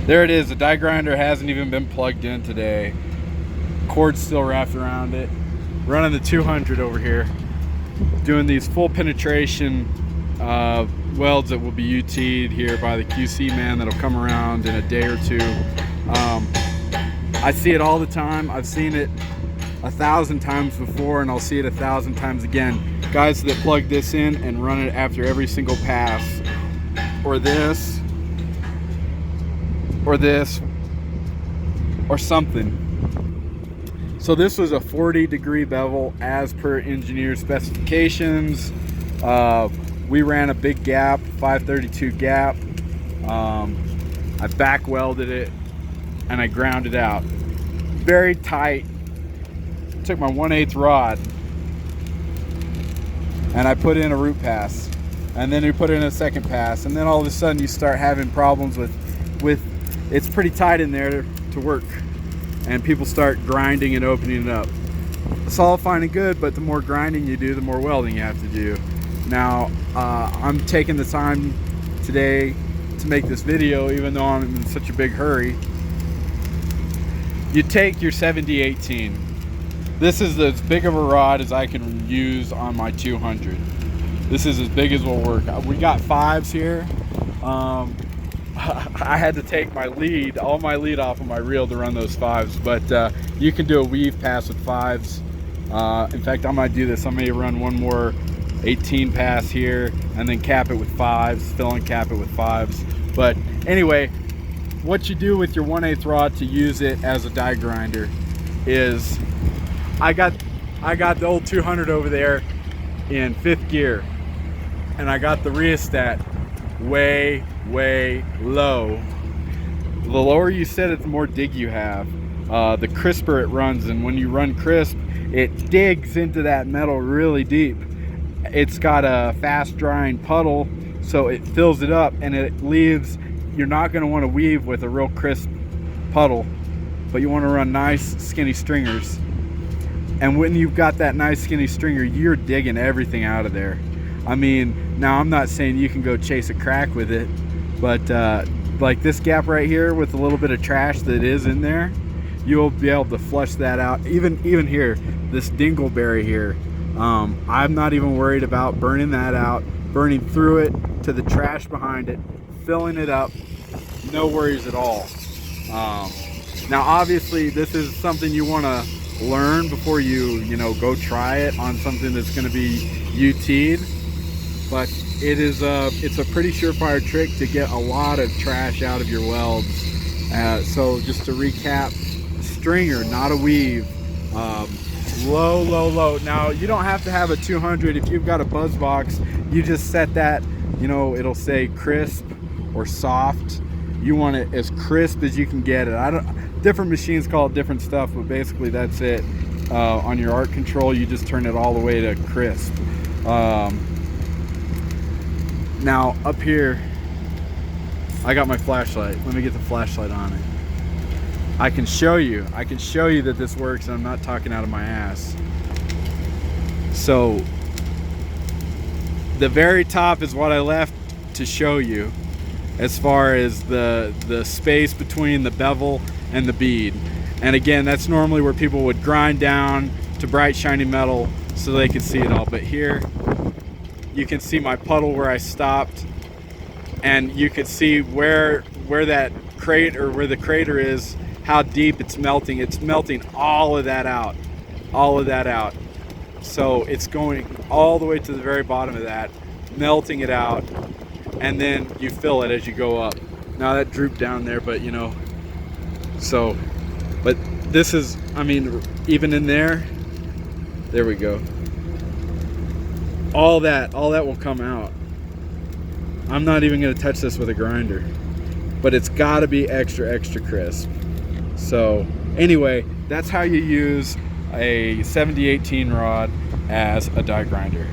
There it is. The die grinder hasn't even been plugged in today. Cord's still wrapped around it. Running the 200 over here. Doing these full penetration welds that will be UT'd here by the QC man that'll come around in a day or two. I see it all the time. I've seen it 1,000 times before, and I'll see it 1,000 times again. Guys that plug this in and run it after every single pass, or this, or something. So this was a 40-degree bevel as per engineer specifications. We ran a big gap, 532 gap. I back welded it and I ground it out. Very tight. Took my 1/8 rod and I put in a root pass. And then we put in a second pass. And then all of a sudden you start having problems with it's pretty tight in there to work. And people start grinding and opening it up. It's all fine and good, but the more grinding you do, the more welding you have to do. Now, I'm taking the time today to make this video, even though I'm in such a big hurry. You take your 7018. This is as big of a rod as I can use on my 200. This is as big as will work. We got 5s here. I had to take all my lead off of my reel to run those 5s, but you can do a weave pass with 5s. In fact, I might do this. I may run one more 18 pass here and then cap it with 5s, fill and cap it with 5s. But anyway, what you do with your 1/8 rod to use it as a die grinder is, I got the old 200 over there in 5th gear, and I got the rheostat way low. The lower you set it, the more dig you have. The crisper it runs, and when you run crisp, it digs into that metal really deep. It's got a fast drying puddle, so it fills it up and it leaves. You're not going to want to weave with a real crisp puddle, but you want to run nice skinny stringers. And when you've got that nice skinny stringer, you're digging everything out of there. I mean, now I'm not saying you can go chase a crack with it, but like this gap right here with a little bit of trash that is in there, you'll be able to flush that out. Even here, this dingleberry here, I'm not even worried about burning that out, burning through it to the trash behind it, filling it up, no worries at all. Now obviously this is something you want to learn before you go try it on something that's going to be UT'd, but it's a pretty surefire trick to get a lot of trash out of your welds. So just to recap, stringer, not a weave. Low. Now you don't have to have a 200. If you've got a buzz box, you just set that, it'll say crisp or soft. You want it as crisp as you can get it. Different machines call it different stuff, but basically that's it. On your arc control, you just turn it all the way to crisp. Now up here, I got my flashlight. Let me get the flashlight on it. I can show you that this works, and I'm not talking out of my ass. So the very top is what I left to show you as far as the space between the bevel and the bead. And again, that's normally where people would grind down to bright shiny metal so they could see it all. But here you can see my puddle where I stopped, and you can see where that crater, where the crater is, how deep it's melting. It's melting all of that out. So it's going all the way to the very bottom of that, melting it out, and then you fill it as you go up. Now that drooped down there, but but this is, I mean, even in there we go. All that will come out. I'm not even going to touch this with a grinder, but it's got to be extra crisp. So anyway, that's how you use a 7018 rod as a die grinder.